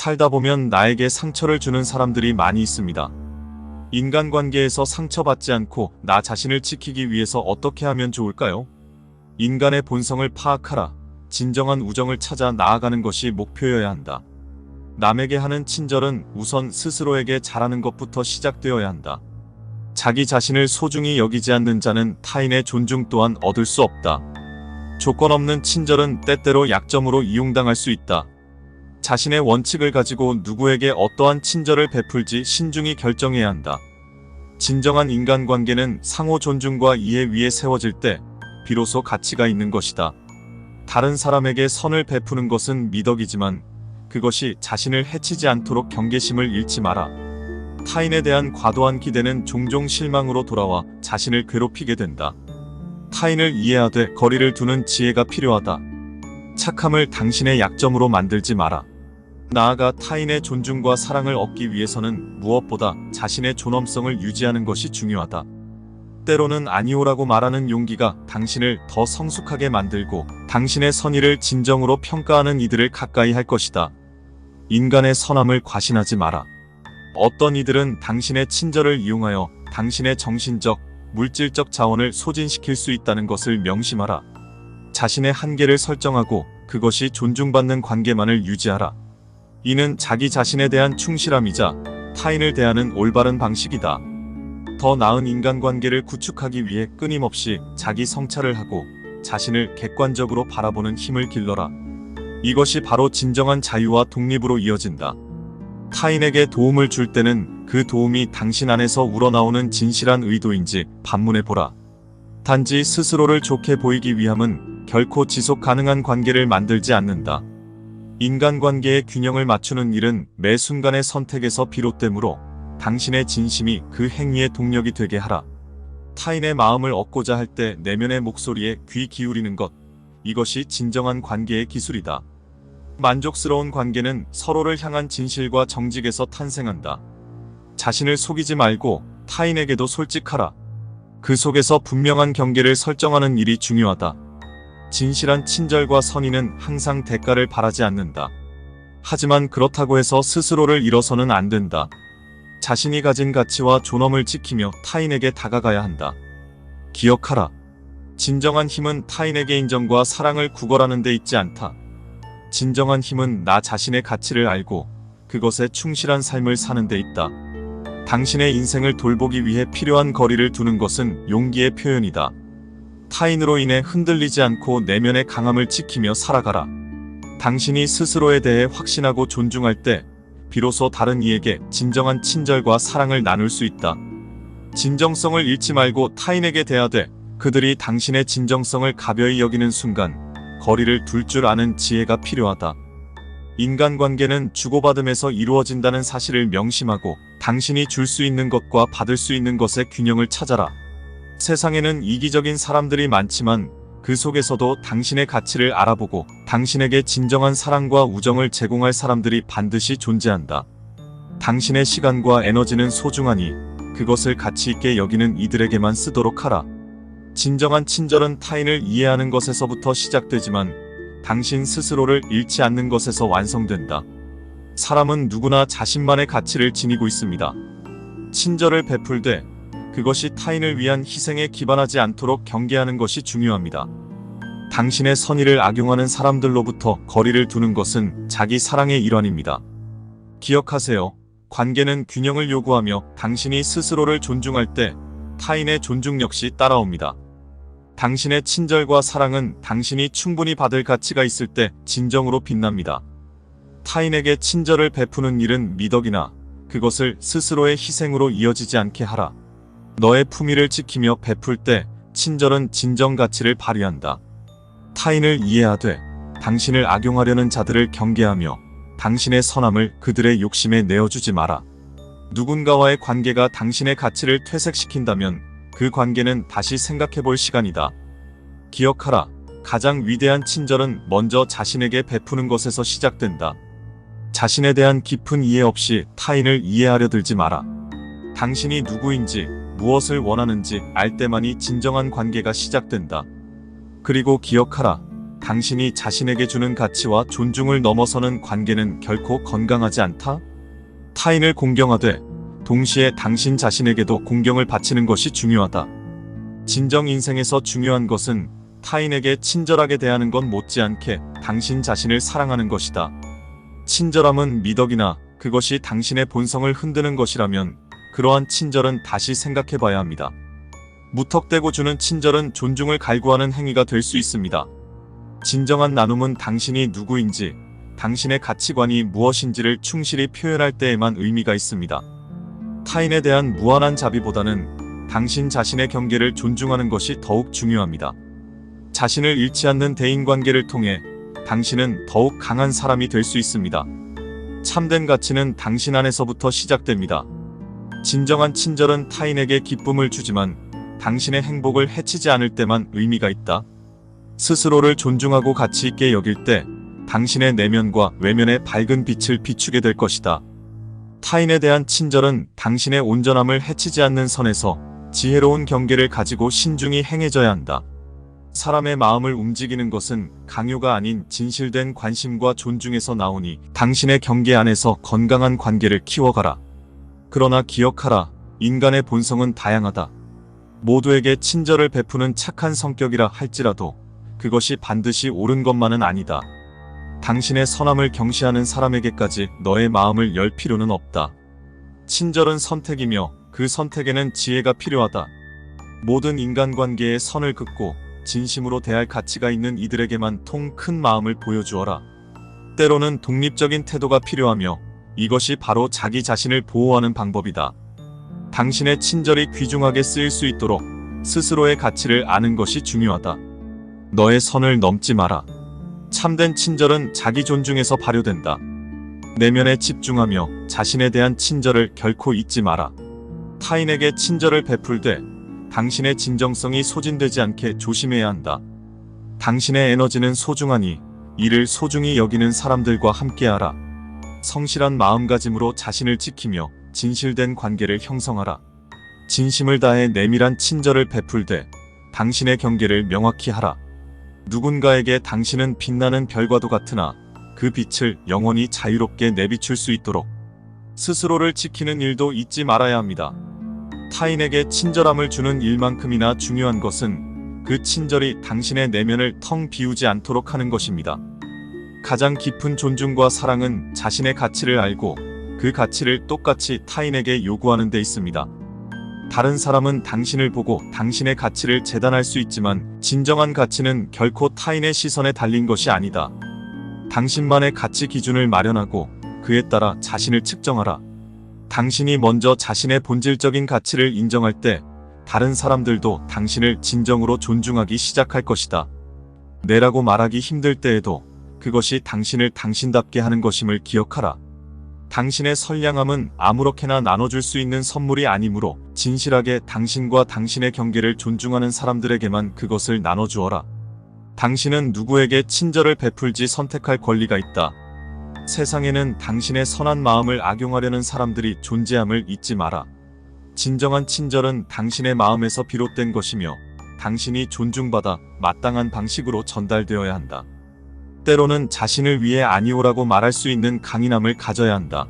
살다 보면 나에게 상처를 주는 사람들이 많이 있습니다. 인간관계에서 상처받지 않고 나 자신을 지키기 위해서 어떻게 하면 좋을까요? 인간의 본성을 파악하라. 진정한 우정을 찾아 나아가는 것이 목표여야 한다. 남에게 하는 친절은 우선 스스로에게 잘하는 것부터 시작되어야 한다. 자기 자신을 소중히 여기지 않는 자는 타인의 존중 또한 얻을 수 없다. 조건 없는 친절은 때때로 약점으로 이용당할 수 있다. 자신의 원칙을 가지고 누구에게 어떠한 친절을 베풀지 신중히 결정해야 한다. 진정한 인간관계는 상호 존중과 이해 위에 세워질 때 비로소 가치가 있는 것이다. 다른 사람에게 선을 베푸는 것은 미덕이지만 그것이 자신을 해치지 않도록 경계심을 잃지 마라. 타인에 대한 과도한 기대는 종종 실망으로 돌아와 자신을 괴롭히게 된다. 타인을 이해하되 거리를 두는 지혜가 필요하다. 착함을 당신의 약점으로 만들지 마라. 나아가 타인의 존중과 사랑을 얻기 위해서는 무엇보다 자신의 존엄성을 유지하는 것이 중요하다. 때로는 아니오라고 말하는 용기가 당신을 더 성숙하게 만들고 당신의 선의를 진정으로 평가하는 이들을 가까이 할 것이다. 인간의 선함을 과신하지 마라. 어떤 이들은 당신의 친절을 이용하여 당신의 정신적, 물질적 자원을 소진시킬 수 있다는 것을 명심하라. 자신의 한계를 설정하고 그것이 존중받는 관계만을 유지하라. 이는 자기 자신에 대한 충실함이자 타인을 대하는 올바른 방식이다. 더 나은 인간관계를 구축하기 위해 끊임없이 자기 성찰을 하고 자신을 객관적으로 바라보는 힘을 길러라. 이것이 바로 진정한 자유와 독립으로 이어진다. 타인에게 도움을 줄 때는 그 도움이 당신 안에서 우러나오는 진실한 의도인지 반문해보라. 단지 스스로를 좋게 보이기 위함은 결코 지속 가능한 관계를 만들지 않는다. 인간관계의 균형을 맞추는 일은 매 순간의 선택에서 비롯되므로 당신의 진심이 그 행위의 동력이 되게 하라. 타인의 마음을 얻고자 할 때 내면의 목소리에 귀 기울이는 것, 이것이 진정한 관계의 기술이다. 만족스러운 관계는 서로를 향한 진실과 정직에서 탄생한다. 자신을 속이지 말고 타인에게도 솔직하라. 그 속에서 분명한 경계를 설정하는 일이 중요하다. 진실한 친절과 선의는 항상 대가를 바라지 않는다. 하지만 그렇다고 해서 스스로를 잃어서는 안 된다. 자신이 가진 가치와 존엄을 지키며 타인에게 다가가야 한다. 기억하라. 진정한 힘은 타인에게 인정과 사랑을 구걸하는 데 있지 않다. 진정한 힘은 나 자신의 가치를 알고 그것에 충실한 삶을 사는 데 있다. 당신의 인생을 돌보기 위해 필요한 거리를 두는 것은 용기의 표현이다. 타인으로 인해 흔들리지 않고 내면의 강함을 지키며 살아가라. 당신이 스스로에 대해 확신하고 존중할 때 비로소 다른 이에게 진정한 친절과 사랑을 나눌 수 있다. 진정성을 잃지 말고 타인에게 대하되 그들이 당신의 진정성을 가벼이 여기는 순간 거리를 둘 줄 아는 지혜가 필요하다. 인간관계는 주고받음에서 이루어진다는 사실을 명심하고 당신이 줄 수 있는 것과 받을 수 있는 것의 균형을 찾아라. 세상에는 이기적인 사람들이 많지만 그 속에서도 당신의 가치를 알아보고 당신에게 진정한 사랑과 우정을 제공할 사람들이 반드시 존재한다. 당신의 시간과 에너지는 소중하니 그것을 가치 있게 여기는 이들에게만 쓰도록 하라. 진정한 친절은 타인을 이해하는 것에서부터 시작되지만 당신 스스로를 잃지 않는 것에서 완성된다. 사람은 누구나 자신만의 가치를 지니고 있습니다. 친절을 베풀되 그것이 타인을 위한 희생에 기반하지 않도록 경계하는 것이 중요합니다. 당신의 선의를 악용하는 사람들로부터 거리를 두는 것은 자기 사랑의 일환입니다. 기억하세요. 관계는 균형을 요구하며 당신이 스스로를 존중할 때 타인의 존중 역시 따라옵니다. 당신의 친절과 사랑은 당신이 충분히 받을 가치가 있을 때 진정으로 빛납니다. 타인에게 친절을 베푸는 일은 미덕이나 그것을 스스로의 희생으로 이어지지 않게 하라. 너의 품위를 지키며 베풀 때 친절은 진정 가치를 발휘한다. 타인을 이해하되 당신을 악용하려는 자들을 경계하며 당신의 선함을 그들의 욕심에 내어주지 마라. 누군가와의 관계가 당신의 가치를 퇴색시킨다면 그 관계는 다시 생각해볼 시간이다. 기억하라. 가장 위대한 친절은 먼저 자신에게 베푸는 것에서 시작된다. 자신에 대한 깊은 이해 없이 타인을 이해하려 들지 마라. 당신이 누구인지 무엇을 원하는지 알 때만이 진정한 관계가 시작된다. 그리고 기억하라. 당신이 자신에게 주는 가치와 존중을 넘어서는 관계는 결코 건강하지 않다? 타인을 공경하되 동시에 당신 자신에게도 공경을 바치는 것이 중요하다. 진정 인생에서 중요한 것은 타인에게 친절하게 대하는 것 못지않게 당신 자신을 사랑하는 것이다. 친절함은 미덕이나 그것이 당신의 본성을 흔드는 것이라면 그러한 친절은 다시 생각해봐야 합니다. 무턱대고 주는 친절은 존중을 갈구하는 행위가 될 수 있습니다. 진정한 나눔은 당신이 누구인지, 당신의 가치관이 무엇인지를 충실히 표현할 때에만 의미가 있습니다. 타인에 대한 무한한 자비보다는 당신 자신의 경계를 존중하는 것이 더욱 중요합니다. 자신을 잃지 않는 대인관계를 통해 당신은 더욱 강한 사람이 될 수 있습니다. 참된 가치는 당신 안에서부터 시작됩니다. 진정한 친절은 타인에게 기쁨을 주지만 당신의 행복을 해치지 않을 때만 의미가 있다. 스스로를 존중하고 가치 있게 여길 때 당신의 내면과 외면의 밝은 빛을 비추게 될 것이다. 타인에 대한 친절은 당신의 온전함을 해치지 않는 선에서 지혜로운 경계를 가지고 신중히 행해져야 한다. 사람의 마음을 움직이는 것은 강요가 아닌 진실된 관심과 존중에서 나오니 당신의 경계 안에서 건강한 관계를 키워가라. 그러나 기억하라. 인간의 본성은 다양하다. 모두에게 친절을 베푸는 착한 성격이라 할지라도 그것이 반드시 옳은 것만은 아니다. 당신의 선함을 경시하는 사람에게까지 너의 마음을 열 필요는 없다. 친절은 선택이며 그 선택에는 지혜가 필요하다. 모든 인간관계에 선을 긋고 진심으로 대할 가치가 있는 이들에게만 통 큰 마음을 보여주어라. 때로는 독립적인 태도가 필요하며 이것이 바로 자기 자신을 보호하는 방법이다. 당신의 친절이 귀중하게 쓰일 수 있도록 스스로의 가치를 아는 것이 중요하다. 너의 선을 넘지 마라. 참된 친절은 자기 존중에서 발효된다. 내면에 집중하며 자신에 대한 친절을 결코 잊지 마라. 타인에게 친절을 베풀되 당신의 진정성이 소진되지 않게 조심해야 한다. 당신의 에너지는 소중하니 이를 소중히 여기는 사람들과 함께하라. 성실한 마음가짐으로 자신을 지키며 진실된 관계를 형성하라. 진심을 다해 내밀한 친절을 베풀되 당신의 경계를 명확히 하라. 누군가에게 당신은 빛나는 별과도 같으나 그 빛을 영원히 자유롭게 내비출 수 있도록 스스로를 지키는 일도 잊지 말아야 합니다. 타인에게 친절함을 주는 일만큼이나 중요한 것은 그 친절이 당신의 내면을 텅 비우지 않도록 하는 것입니다. 가장 깊은 존중과 사랑은 자신의 가치를 알고 그 가치를 똑같이 타인에게 요구하는 데 있습니다. 다른 사람은 당신을 보고 당신의 가치를 재단할 수 있지만 진정한 가치는 결코 타인의 시선에 달린 것이 아니다. 당신만의 가치 기준을 마련하고 그에 따라 자신을 측정하라. 당신이 먼저 자신의 본질적인 가치를 인정할 때 다른 사람들도 당신을 진정으로 존중하기 시작할 것이다. 내라고 말하기 힘들 때에도 그것이 당신을 당신답게 하는 것임을 기억하라. 당신의 선량함은 아무렇게나 나눠줄 수 있는 선물이 아니므로 진실하게 당신과 당신의 경계를 존중하는 사람들에게만 그것을 나눠주어라. 당신은 누구에게 친절을 베풀지 선택할 권리가 있다. 세상에는 당신의 선한 마음을 악용하려는 사람들이 존재함을 잊지 마라. 진정한 친절은 당신의 마음에서 비롯된 것이며 당신이 존중받아 마땅한 방식으로 전달되어야 한다. 때로는 자신을 위해 아니오라고 말할 수 있는 강인함을 가져야 한다.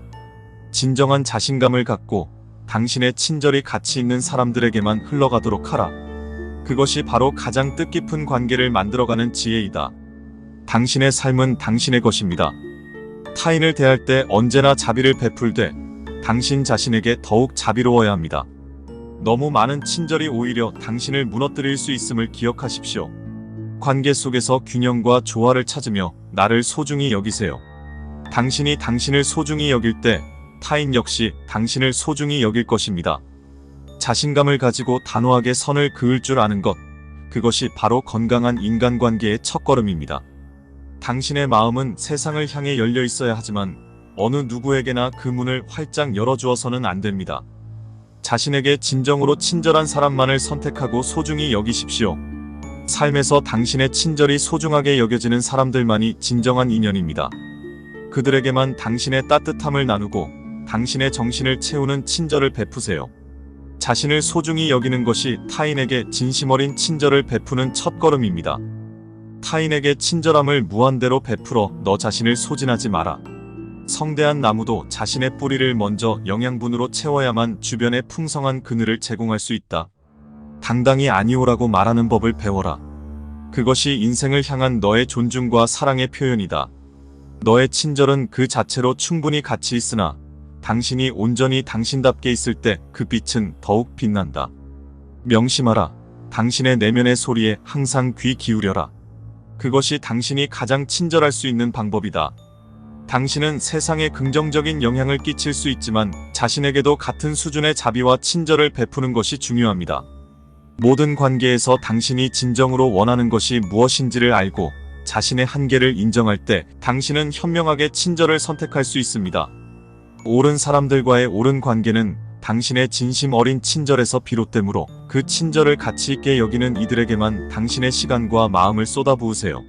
진정한 자신감을 갖고 당신의 친절이 가치 있는 사람들에게만 흘러가도록 하라. 그것이 바로 가장 뜻깊은 관계를 만들어가는 지혜이다. 당신의 삶은 당신의 것입니다. 타인을 대할 때 언제나 자비를 베풀되 당신 자신에게 더욱 자비로워야 합니다. 너무 많은 친절이 오히려 당신을 무너뜨릴 수 있음을 기억하십시오. 관계 속에서 균형과 조화를 찾으며 나를 소중히 여기세요. 당신이 당신을 소중히 여길 때 타인 역시 당신을 소중히 여길 것입니다. 자신감을 가지고 단호하게 선을 그을 줄 아는 것, 그것이 바로 건강한 인간관계의 첫걸음입니다. 당신의 마음은 세상을 향해 열려 있어야 하지만 어느 누구에게나 그 문을 활짝 열어주어서는 안 됩니다. 자신에게 진정으로 친절한 사람만을 선택하고 소중히 여기십시오. 삶에서 당신의 친절이 소중하게 여겨지는 사람들만이 진정한 인연입니다. 그들에게만 당신의 따뜻함을 나누고 당신의 정신을 채우는 친절을 베푸세요. 자신을 소중히 여기는 것이 타인에게 진심 어린 친절을 베푸는 첫걸음입니다. 타인에게 친절함을 무한대로 베풀어 너 자신을 소진하지 마라. 성대한 나무도 자신의 뿌리를 먼저 영양분으로 채워야만 주변에 풍성한 그늘을 제공할 수 있다. 당당히 아니오라고 말하는 법을 배워라. 그것이 인생을 향한 너의 존중과 사랑의 표현이다. 너의 친절은 그 자체로 충분히 가치 있으나 당신이 온전히 당신답게 있을 때 그 빛은 더욱 빛난다. 명심하라. 당신의 내면의 소리에 항상 귀 기울여라. 그것이 당신이 가장 친절할 수 있는 방법이다. 당신은 세상에 긍정적인 영향을 끼칠 수 있지만 자신에게도 같은 수준의 자비와 친절을 베푸는 것이 중요합니다. 모든 관계에서 당신이 진정으로 원하는 것이 무엇인지를 알고 자신의 한계를 인정할 때 당신은 현명하게 친절을 선택할 수 있습니다. 옳은 사람들과의 옳은 관계는 당신의 진심 어린 친절에서 비롯되므로 그 친절을 가치 있게 여기는 이들에게만 당신의 시간과 마음을 쏟아부으세요.